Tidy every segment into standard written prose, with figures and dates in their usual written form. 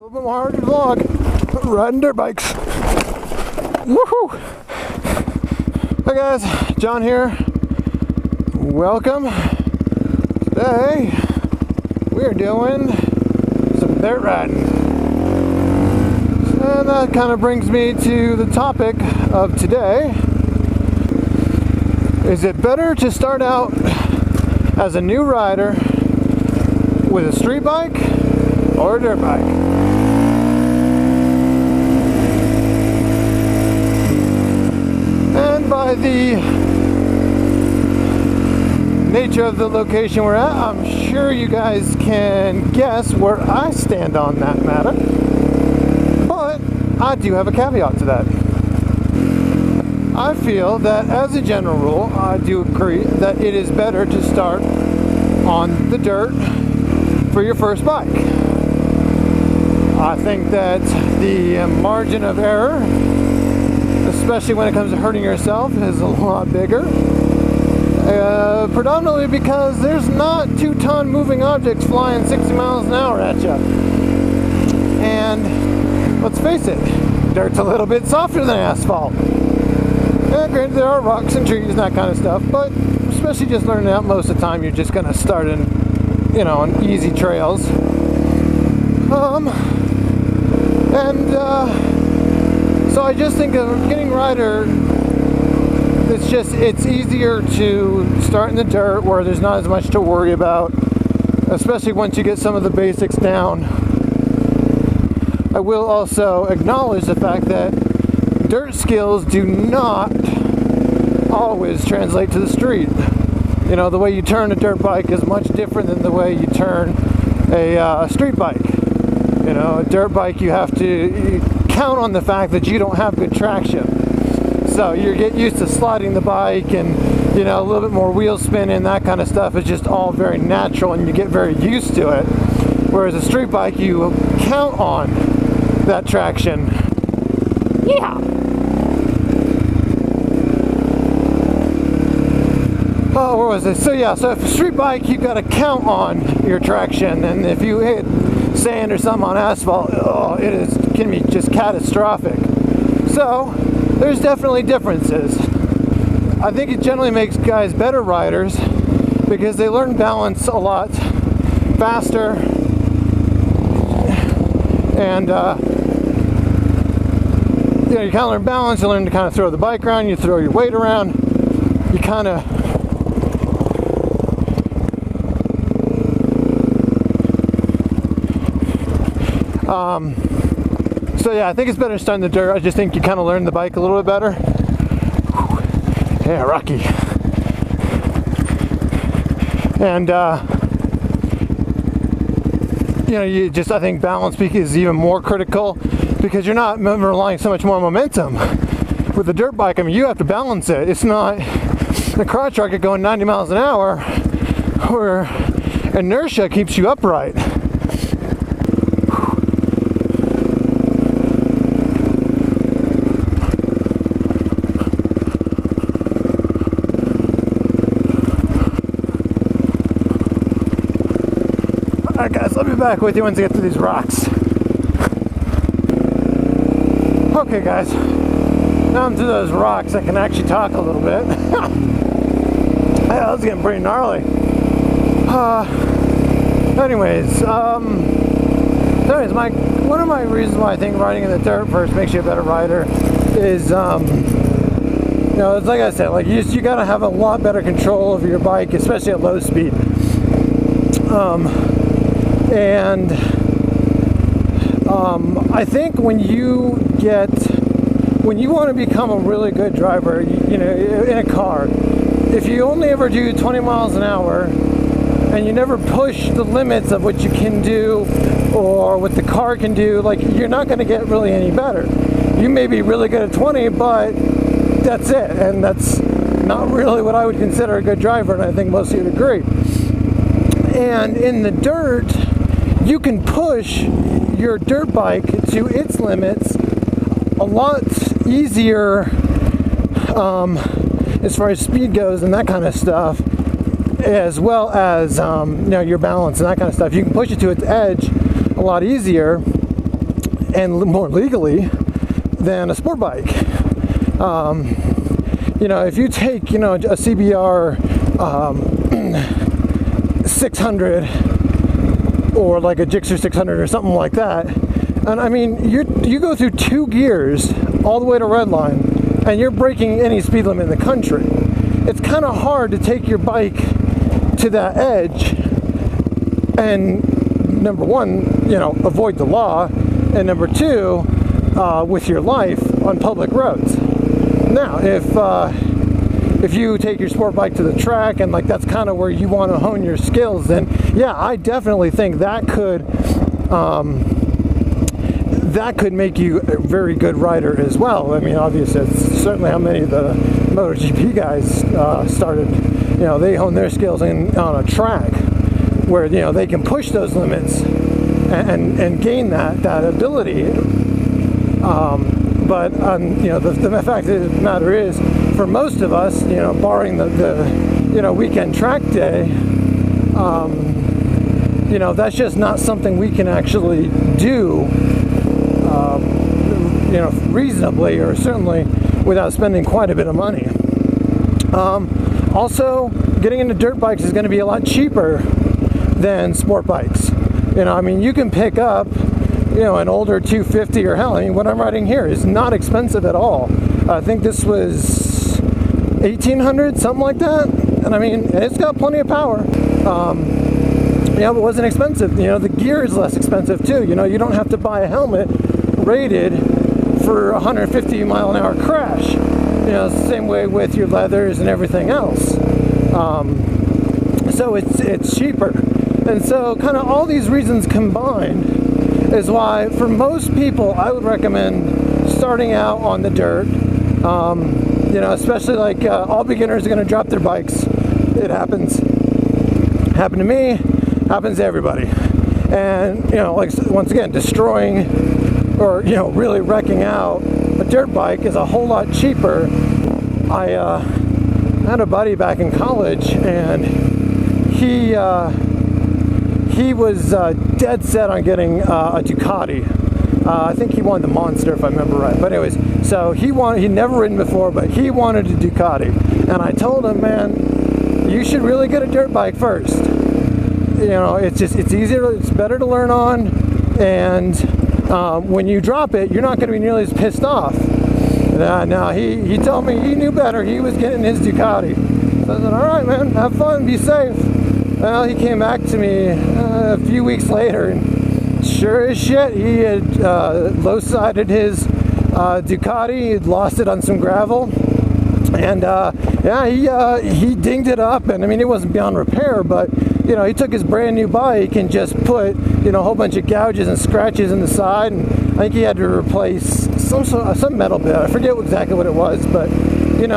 A little bit more hard to vlog, riding dirt bikes. Woohoo! Hi guys, John here. Welcome. Today we are doing some dirt riding. And that kind of brings me to the topic of today. Is it better to start out as a new rider with a street bike or a dirt bike? And by the nature of the location we're at, I'm sure you guys can guess where I stand on that matter. But I do have a caveat to that. I feel that as a general rule, I do agree that it is better to start on the dirt for your first bike. I think that the margin of error, especially when it comes to hurting yourself, is a lot bigger. Predominantly because there's not 2-ton moving objects flying 60 miles an hour at you. And let's face it, dirt's a little bit softer than asphalt. Granted, there are rocks and trees and that kind of stuff, but especially just learning out, most of the time you're just going to start in, on easy trails. So I just think of getting rider, it's easier to start in the dirt where there's not as much to worry about, especially once you get some of the basics down. I will also acknowledge the fact that dirt skills do not always translate to the street. The way you turn a dirt bike is much different than the way you turn a street bike. A dirt bike, you have to count on the fact that you don't have good traction. So you get used to sliding the bike and, a little bit more wheel spinning, that kind of stuff is just all very natural and you get very used to it. Whereas a street bike, you count on that traction. Yeah. Oh, where was it? So if a street bike, you've got to count on your traction, and if you hit sand or something on asphalt, it can be just catastrophic. So there's definitely differences. I think it generally makes guys better riders because they learn balance a lot faster, and you kind of learn balance. You learn to kind of throw the bike around, you throw your weight around, you kind of I think it's better to start in the dirt. I just think you kind of learn the bike a little bit better. Yeah, Rocky. And I think balance is even more critical because you're not relying so much more on momentum. With the dirt bike, you have to balance it. It's not the crotch rocket going 90 miles an hour where inertia keeps you upright. Alright guys, I'll be back with you once I get through these rocks. Okay guys, now I'm through those rocks, I can actually talk a little bit. Yeah, that was getting pretty gnarly. Anyways, one of my reasons why I think riding in the dirt first makes you a better rider is, it's like I said, you gotta have a lot better control over your bike, especially at low speed. I think when you want to become a really good driver, in a car, if you only ever do 20 miles an hour and you never push the limits of what you can do or what the car can do, you're not going to get really any better. You may be really good at 20, but that's it, and that's not really what I would consider a good driver, and I think most of you would agree. And in the dirt, you can push your dirt bike to its limits a lot easier as far as speed goes and that kind of stuff, as well as your balance and that kind of stuff. You can push it to its edge a lot easier and more legally than a sport bike. If you take, a CBR 600 or like a Gixxer 600 or something like that, and I mean, you go through 2 gears all the way to redline, and you're breaking any speed limit in the country. It's kind of hard to take your bike to that edge and, number one, avoid the law, and number two, with your life on public roads. Now, if you take your sport bike to the track and that's kind of where you want to hone your skills, then yeah, I definitely think that could make you a very good rider as well. I mean, obviously, it's certainly how many of the MotoGP guys started. They hone their skills on a track where they can push those limits and gain that ability. But the fact of the matter is, for most of us, barring the weekend track day, that's just not something we can actually do, reasonably, or certainly without spending quite a bit of money. Also, getting into dirt bikes is going to be a lot cheaper than sport bikes. You can pick up an older 250, or hell, what I'm riding here is not expensive at all. I think this was 1800, something like that. And it's got plenty of power. But it wasn't expensive. The gear is less expensive too. You don't have to buy a helmet rated for 150 mile an hour crash. Same way with your leathers and everything else. So it's cheaper. And so kind of all these reasons combined is why, for most people, I would recommend starting out on the dirt. Especially all beginners are going to drop their bikes. It happens. Happened to me. Happens to everybody. And once again, destroying or really wrecking out a dirt bike is a whole lot cheaper. I had a buddy back in college, and he was dead set on getting a Ducati. I think he wanted the Monster, if I remember right. But anyways, so he'd never ridden before, but he wanted a Ducati. And I told him, man, you should really get a dirt bike first. It's easier, it's better to learn on, and when you drop it, you're not going to be nearly as pissed off. Now, he told me he knew better. He was getting his Ducati. So I said, all right, man, have fun, be safe. Well, he came back to me a few weeks later, and sure as shit, he had low-sided his Ducati. He'd lost it on some gravel, and he dinged it up. And it wasn't beyond repair, but he took his brand new bike and just put a whole bunch of gouges and scratches in the side, and I think he had to replace some metal bit. I forget exactly what it was, but it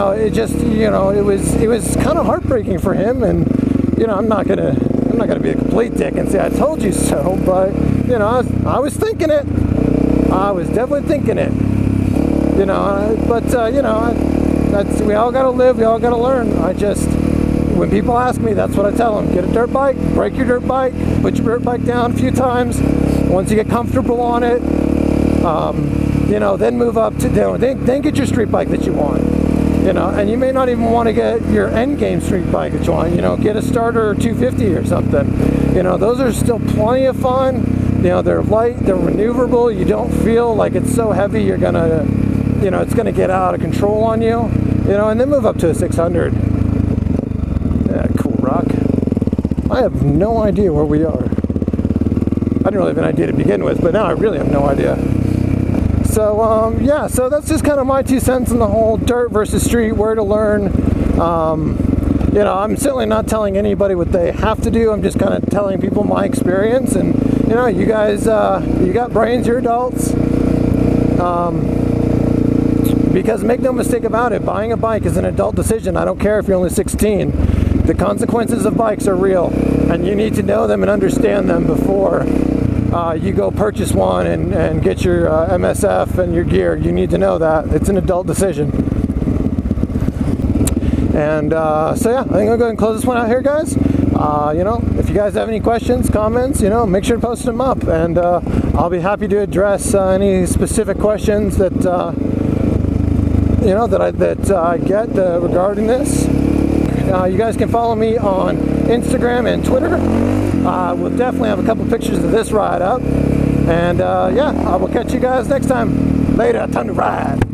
was kind of heartbreaking for him. And I'm not gonna be a complete dick and say I told you so, but I was thinking it. I was definitely thinking it. That's, we all gotta live. We all gotta learn. When people ask me, that's what I tell them: get a dirt bike, break your dirt bike, put your dirt bike down a few times. Once you get comfortable on it, then move up to then get your street bike that you want. And you may not even want to get your end game street bike that you want. Get a starter 250 or something. Those are still plenty of fun. They're light, they're maneuverable. You don't feel like it's so heavy you're gonna, it's gonna get out of control on you. And then move up to a 600. Yeah, cool rock. I have no idea where we are. I didn't really have an idea to begin with, but now I really have no idea. So, so that's just kind of my 2 cents on the whole dirt versus street, where to learn. I'm certainly not telling anybody what they have to do. I'm just kind of telling people my experience. And, you guys, you got brains, you're adults. Because make no mistake about it, buying a bike is an adult decision. I don't care if you're only 16. The consequences of bikes are real, and you need to know them and understand them before you go purchase one and get your MSF and your gear. You need to know that. It's an adult decision. And I'm going to go ahead and close this one out here, guys. You know, if you guys have any questions, comments, you know, make sure to post them up, and I'll be happy to address any specific questions that you know, that I get regarding this. You guys can follow me on Instagram and Twitter. We'll definitely have a couple pictures of this ride up, and yeah, I will catch you guys next time. Later, time to ride.